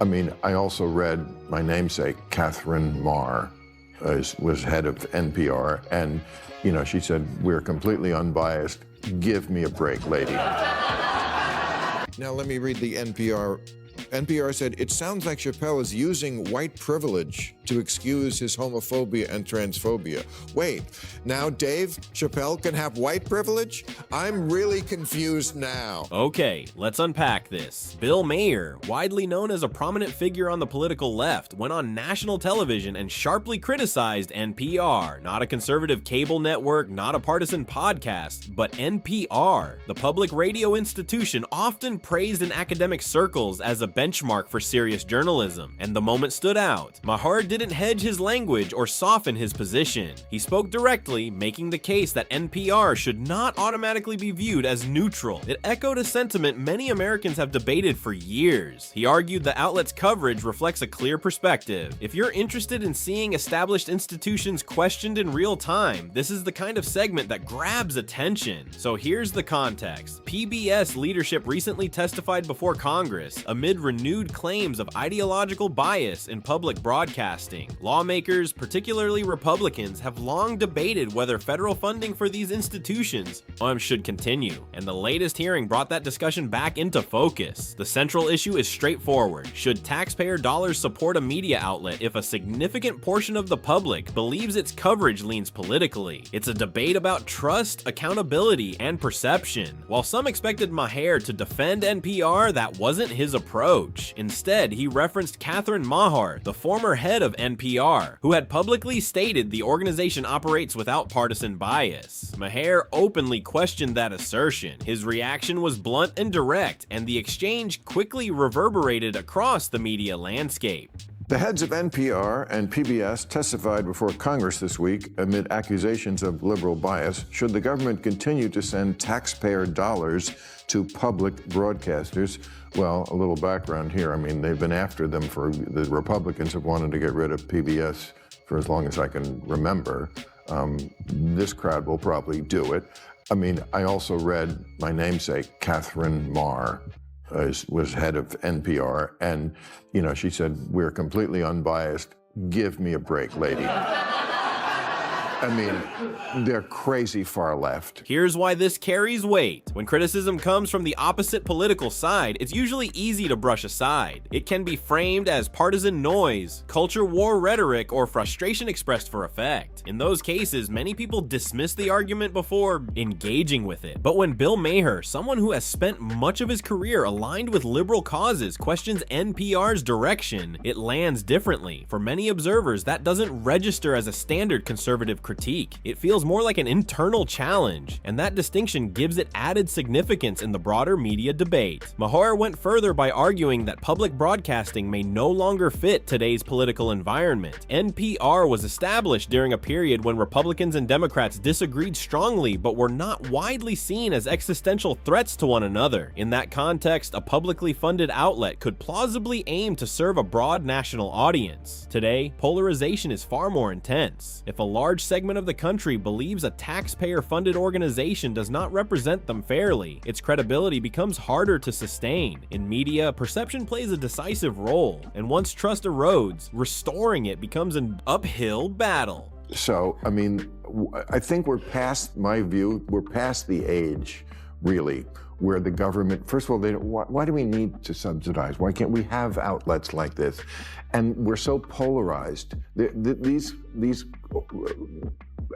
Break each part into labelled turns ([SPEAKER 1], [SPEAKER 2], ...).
[SPEAKER 1] I mean, I also read my namesake, Catherine Maher, was head of NPR, and, you know, she said, "We're completely unbiased. Give me a break, lady."
[SPEAKER 2] Now let me read the NPR. NPR said, "It sounds like Chappelle is using white privilege to excuse his homophobia and transphobia." Wait, now Dave Chappelle can have white privilege? I'm really confused now.
[SPEAKER 3] Okay, let's unpack this. Bill Maher, widely known as a prominent figure on the political left, went on national television and sharply criticized NPR, not a conservative cable network, not a partisan podcast, but NPR, the public radio institution often praised in academic circles as a benchmark for serious journalism, and the moment stood out. Maher didn't hedge his language or soften his position. He spoke directly, making the case that NPR should not automatically be viewed as neutral. It echoed a sentiment many Americans have debated for years. He argued the outlet's coverage reflects a clear perspective. If you're interested in seeing established institutions questioned in real time, this is the kind of segment that grabs attention. So here's the context. PBS leadership recently testified before Congress amid renewed claims of ideological bias in public broadcasting. Lawmakers, particularly Republicans, have long debated whether federal funding for these institutions should continue, and the latest hearing brought that discussion back into focus. The central issue is straightforward. Should taxpayer dollars support a media outlet if a significant portion of the public believes its coverage leans politically? It's a debate about trust, accountability, and perception. While some expected Maher to defend NPR, that wasn't his approach. Instead, he referenced Catherine Maher, the former head of NPR, who had publicly stated the organization operates without partisan bias. Maher openly questioned that assertion. His reaction was blunt and direct, and the exchange quickly reverberated across the media landscape.
[SPEAKER 1] The heads of NPR and PBS testified before Congress this week amid accusations of liberal bias. Should the government continue to send taxpayer dollars to public broadcasters? Well, a little background here. I mean, they've been after them the Republicans have wanted to get rid of PBS for as long as I can remember. This crowd will probably do it. I mean, I also read my namesake, Catherine Maher, was head of NPR, and, you know, she said, "We're completely unbiased. Give me a break, lady." I mean, they're crazy far left.
[SPEAKER 3] Here's why this carries weight. When criticism comes from the opposite political side, it's usually easy to brush aside. It can be framed as partisan noise, culture war rhetoric, or frustration expressed for effect. In those cases, many people dismiss the argument before engaging with it. But when Bill Maher, someone who has spent much of his career aligned with liberal causes, questions NPR's direction, it lands differently. For many observers, that doesn't register as a standard conservative critique. It feels more like an internal challenge, and that distinction gives it added significance in the broader media debate. Maher went further by arguing that public broadcasting may no longer fit today's political environment. NPR was established during a period when Republicans and Democrats disagreed strongly but were not widely seen as existential threats to one another. In that context, a publicly funded outlet could plausibly aim to serve a broad national audience. Today, polarization is far more intense. If a large segment of the country believes a taxpayer-funded organization does not represent them fairly, its credibility becomes harder to sustain. In media, perception plays a decisive role, and once trust erodes, restoring it becomes an uphill battle.
[SPEAKER 1] So, I mean, I think we're past the age, really, where the government, first of all, why do we need to subsidize? Why can't we have outlets like this? And we're so polarized. These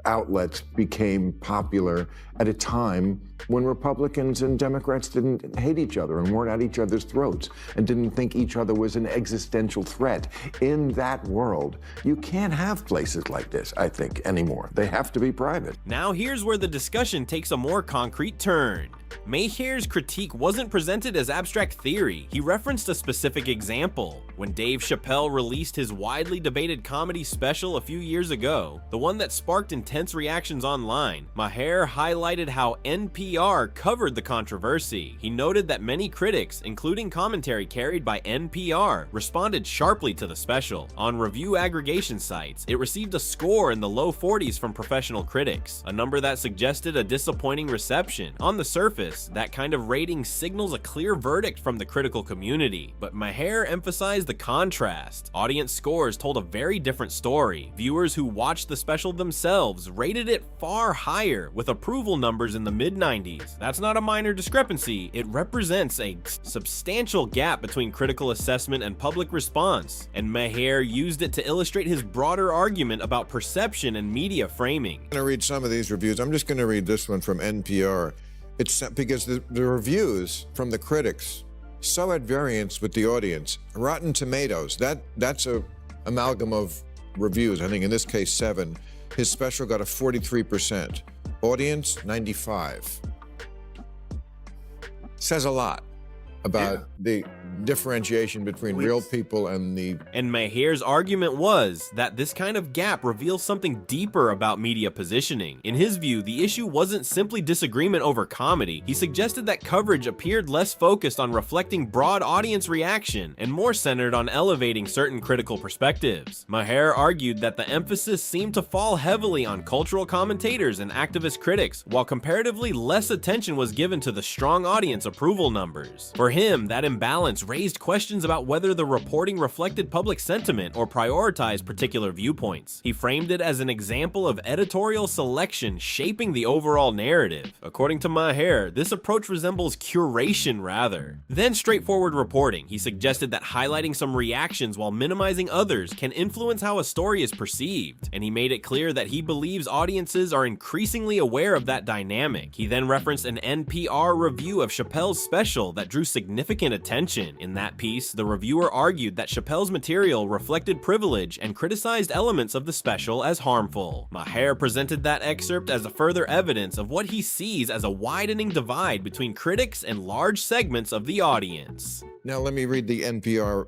[SPEAKER 1] outlets became popular at a time when Republicans and Democrats didn't hate each other and weren't at each other's throats and didn't think each other was an existential threat. In that world, you can't have places like this, I think, anymore. They have to be private.
[SPEAKER 3] Now here's where the discussion takes a more concrete turn. Maher's critique wasn't presented as abstract theory. He referenced a specific example. When Dave Chappelle released his widely debated comedy special a few years ago, the one that sparked intense reactions online, Maher highlighted how NPR covered the controversy. He noted that many critics, including commentary carried by NPR, responded sharply to the special. On review aggregation sites, it received a score in the low 40s from professional critics, a number that suggested a disappointing reception. On the surface, surface, that kind of rating signals a clear verdict from the critical community, but Maher emphasized the contrast. Audience scores told a very different story. Viewers who watched the special themselves rated it far higher, with approval numbers in the mid-90s. That's not a minor discrepancy, it represents a substantial gap between critical assessment and public response, and Maher used it to illustrate his broader argument about perception and media framing.
[SPEAKER 2] I'm going to read some of these reviews. I'm just going to read this one from NPR. It's because the reviews from the critics so at variance with the audience. Rotten Tomatoes, that's a amalgam of reviews. I think in this case 7. His special got a 43%. Audience 95. Says a lot about the differentiation between real people and the...
[SPEAKER 3] And Maher's argument was that this kind of gap reveals something deeper about media positioning. In his view, the issue wasn't simply disagreement over comedy. He suggested that coverage appeared less focused on reflecting broad audience reaction and more centered on elevating certain critical perspectives. Maher argued that the emphasis seemed to fall heavily on cultural commentators and activist critics, while comparatively less attention was given to the strong audience approval numbers. For him, that imbalance raised questions about whether the reporting reflected public sentiment or prioritized particular viewpoints. He framed it as an example of editorial selection shaping the overall narrative. According to Maher, this approach resembles curation rather than straightforward reporting. He suggested that highlighting some reactions while minimizing others can influence how a story is perceived, and he made it clear that he believes audiences are increasingly aware of that dynamic. He then referenced an NPR review of Chappelle's special that drew significant attention. In that piece, the reviewer argued that Chappelle's material reflected privilege and criticized elements of the special as harmful. Maher presented that excerpt as a further evidence of what he sees as a widening divide between critics and large segments of the audience.
[SPEAKER 2] Now let me read the NPR.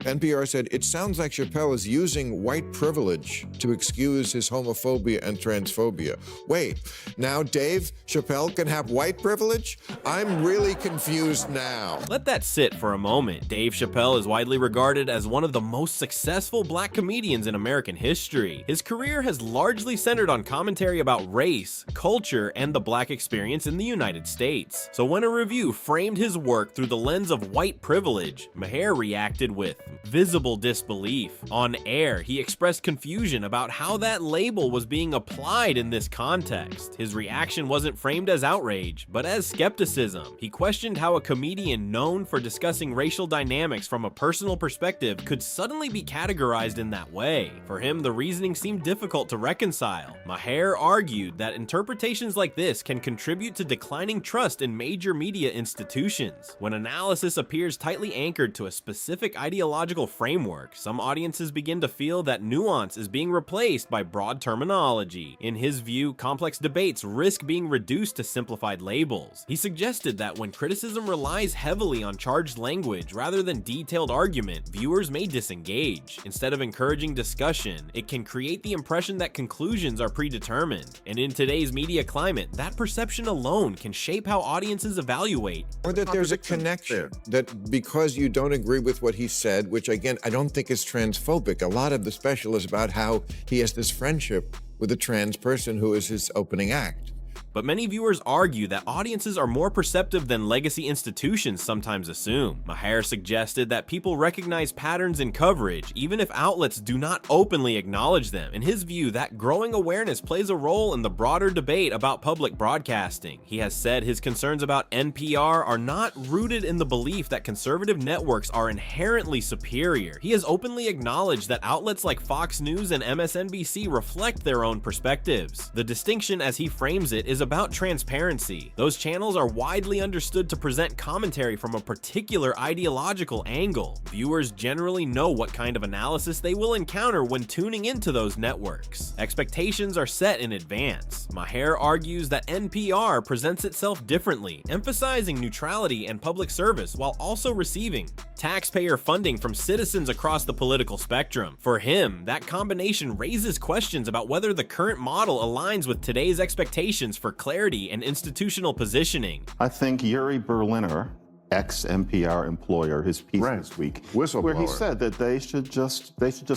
[SPEAKER 2] NPR said, it sounds like Chappelle is using white privilege to excuse his homophobia and transphobia. Wait, now Dave Chappelle can have white privilege? I'm really confused now.
[SPEAKER 3] Let that sit for a moment. Dave Chappelle is widely regarded as one of the most successful black comedians in American history. His career has largely centered on commentary about race, culture, and the black experience in the United States. So when a review framed his work through the lens of white privilege, Maher reacted with visible disbelief. On air, he expressed confusion about how that label was being applied in this context. His reaction wasn't framed as outrage, but as skepticism. He questioned how a comedian known for discussing racial dynamics from a personal perspective could suddenly be categorized in that way. For him, the reasoning seemed difficult to reconcile. Maher argued that interpretations like this can contribute to declining trust in major media institutions. When analysis appears tightly anchored to a specific ideological framework, some audiences begin to feel that nuance is being replaced by broad terminology. In his view, complex debates risk being reduced to simplified labels. He suggested that when criticism relies heavily on charged language rather than detailed argument, viewers may disengage. Instead of encouraging discussion, it can create the impression that conclusions are predetermined. And in today's media climate, that perception alone can shape how audiences evaluate.
[SPEAKER 2] Or that there's a connection, that because you don't agree with what he said, which again, I don't think is transphobic. A lot of the special is about how he has this friendship with a trans person who is his opening act.
[SPEAKER 3] But many viewers argue that audiences are more perceptive than legacy institutions sometimes assume. Maher suggested that people recognize patterns in coverage, even if outlets do not openly acknowledge them. In his view, that growing awareness plays a role in the broader debate about public broadcasting. He has said his concerns about NPR are not rooted in the belief that conservative networks are inherently superior. He has openly acknowledged that outlets like Fox News and MSNBC reflect their own perspectives. The distinction, as he frames it, is about transparency. Those channels are widely understood to present commentary from a particular ideological angle. Viewers generally know what kind of analysis they will encounter when tuning into those networks. Expectations are set in advance. Maher argues that NPR presents itself differently, emphasizing neutrality and public service while also receiving taxpayer funding from citizens across the political spectrum. For him, that combination raises questions about whether the current model aligns with today's expectations for clarity and institutional positioning.
[SPEAKER 4] I think Yuri Berliner, ex-NPR employer, his piece this week, where he said that they should just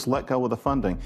[SPEAKER 4] let go of the funding.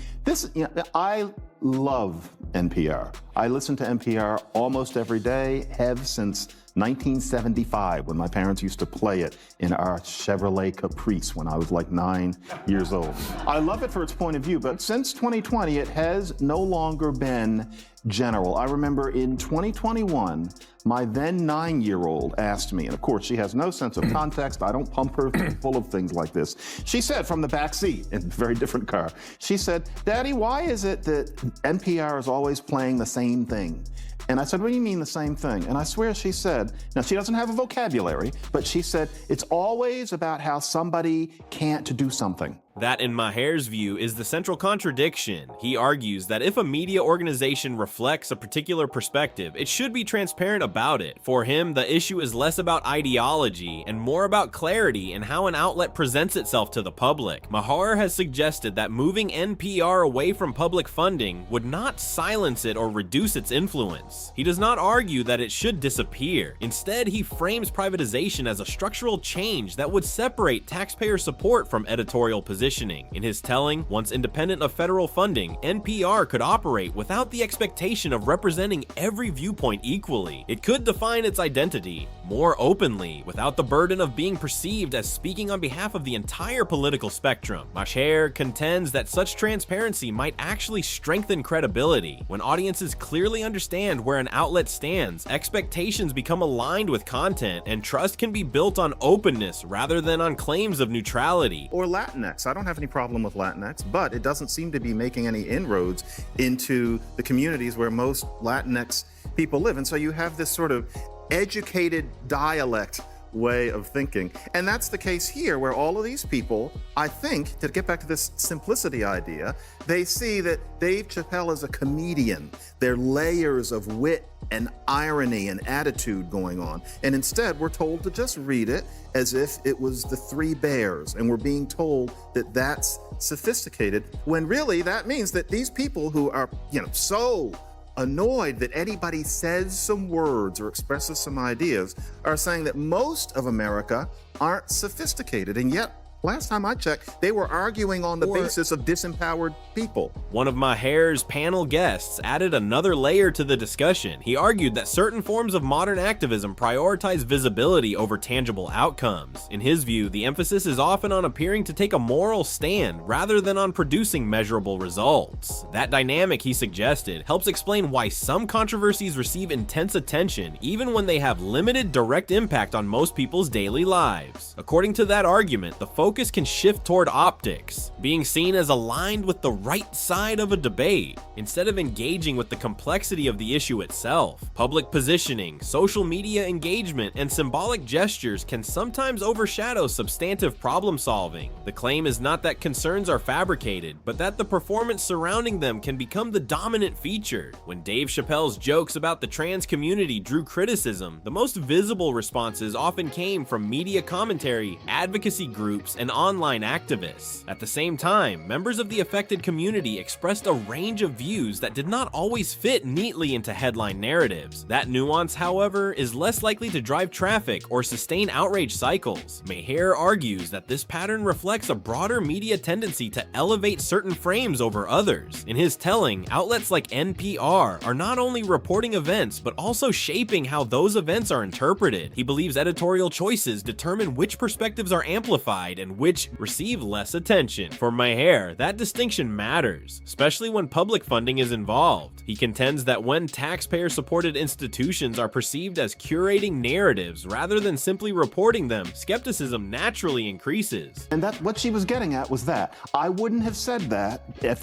[SPEAKER 4] I love NPR. I listen to NPR almost every day, have since 1975, when my parents used to play it in our Chevrolet Caprice when I was like 9 years old. I love it for its point of view, but since 2020, it has no longer been general. I remember in 2021, my then 9-year-old asked me, and of course she has no sense of context, I don't pump her full of things like this. She said from the back seat, in a very different car, she said, "Daddy, why is it that NPR is always playing the same thing?" And I said, "What do you mean the same thing?" And I swear she said, now she doesn't have a vocabulary, but she said, "It's always about how somebody can't do something."
[SPEAKER 3] That, in Maher's view, is the central contradiction. He argues that if a media organization reflects a particular perspective, it should be transparent about it. For him, the issue is less about ideology and more about clarity and how an outlet presents itself to the public. Maher has suggested that moving NPR away from public funding would not silence it or reduce its influence. He does not argue that it should disappear. Instead, he frames privatization as a structural change that would separate taxpayer support from editorial positioning. In his telling, once independent of federal funding, NPR could operate without the expectation of representing every viewpoint equally. It could define its identity more openly, without the burden of being perceived as speaking on behalf of the entire political spectrum. Maher contends that such transparency might actually strengthen credibility. When audiences clearly understand where an outlet stands, expectations become aligned with content, and trust can be built on openness rather than on claims of neutrality.
[SPEAKER 4] Or Latinx. I don't have any problem with Latinx, but it doesn't seem to be making any inroads into the communities where most Latinx people live. And so you have this sort of educated dialect way of thinking. And that's the case here, where all of these people, I think, to get back to this simplicity idea, they see that Dave Chappelle is a comedian. There are layers of wit and irony and attitude going on. And instead, we're told to just read it as if it was the Three Bears. And we're being told that that's sophisticated, when really that means that these people who are, so annoyed that anybody says some words or expresses some ideas are saying that most of America aren't sophisticated. And yet, last time I checked, they were arguing on the basis of disempowered people.
[SPEAKER 3] One of Maher's panel guests added another layer to the discussion. He argued that certain forms of modern activism prioritize visibility over tangible outcomes. In his view, the emphasis is often on appearing to take a moral stand rather than on producing measurable results. That dynamic, he suggested, helps explain why some controversies receive intense attention even when they have limited direct impact on most people's daily lives. According to that argument, the focus can shift toward optics, being seen as aligned with the right side of a debate, instead of engaging with the complexity of the issue itself. Public positioning, social media engagement, and symbolic gestures can sometimes overshadow substantive problem solving. The claim is not that concerns are fabricated, but that the performance surrounding them can become the dominant feature. When Dave Chappelle's jokes about the trans community drew criticism, the most visible responses often came from media commentary, advocacy groups, and online activists. At the same time, members of the affected community expressed a range of views that did not always fit neatly into headline narratives. That nuance, however, is less likely to drive traffic or sustain outrage cycles. Maher argues that this pattern reflects a broader media tendency to elevate certain frames over others. In his telling, outlets like NPR are not only reporting events, but also shaping how those events are interpreted. He believes editorial choices determine which perspectives are amplified and which receive less attention. For Maher, that distinction matters, especially when public funding is involved. He contends that when taxpayer-supported institutions are perceived as curating narratives rather than simply reporting them, skepticism naturally increases.
[SPEAKER 4] And that's what she was getting at, was that I wouldn't have said that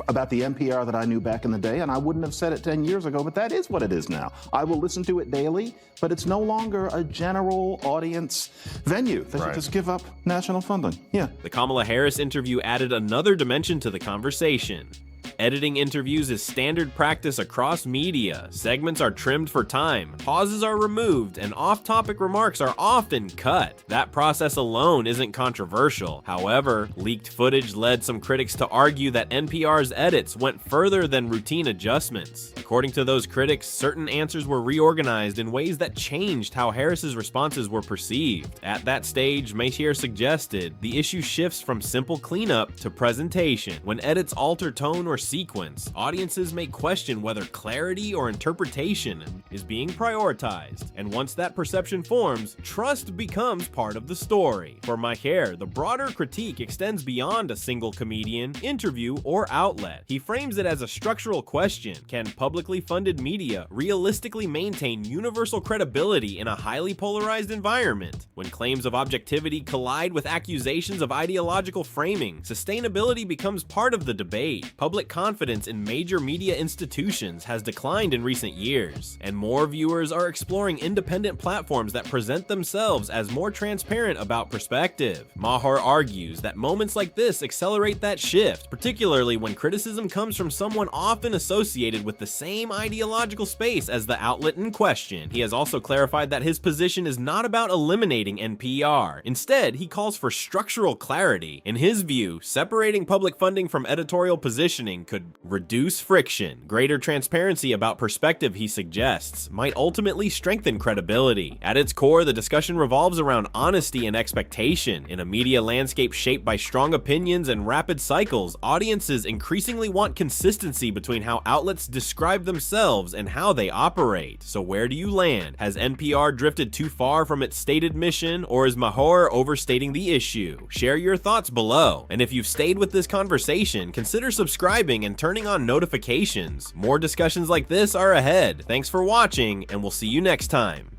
[SPEAKER 4] about the NPR that I knew back in the day, and I wouldn't have said it 10 years ago, but that is what it is now. I will listen to it daily, but it's no longer a general audience venue. They should just give up national funding. Yeah.
[SPEAKER 3] The Kamala Harris interview added another dimension to the conversation. Editing interviews is standard practice across media. Segments are trimmed for time, pauses are removed, and off-topic remarks are often cut. That process alone isn't controversial. However, leaked footage led some critics to argue that NPR's edits went further than routine adjustments. According to those critics, certain answers were reorganized in ways that changed how Harris's responses were perceived. At that stage, Maher suggested the issue shifts from simple cleanup to presentation. When edits alter tone or or sequence, audiences may question whether clarity or interpretation is being prioritized. And once that perception forms, trust becomes part of the story. For Maher, the broader critique extends beyond a single comedian, interview, or outlet. He frames it as a structural question. Can publicly funded media realistically maintain universal credibility in a highly polarized environment? When claims of objectivity collide with accusations of ideological framing, sustainability becomes part of the debate. Public confidence in major media institutions has declined in recent years, and more viewers are exploring independent platforms that present themselves as more transparent about perspective. Maher argues that moments like this accelerate that shift, particularly when criticism comes from someone often associated with the same ideological space as the outlet in question. He has also clarified that his position is not about eliminating NPR. Instead, he calls for structural clarity. In his view, separating public funding from editorial positioning could reduce friction. Greater transparency about perspective, he suggests, might ultimately strengthen credibility. At its core, the discussion revolves around honesty and expectation. In a media landscape shaped by strong opinions and rapid cycles, audiences increasingly want consistency between how outlets describe themselves and how they operate. So where do you land? Has NPR drifted too far from its stated mission, or is Maher overstating the issue? Share your thoughts below. And if you've stayed with this conversation, consider subscribing and turning on notifications. More discussions like this are ahead. Thanks for watching, and we'll see you next time.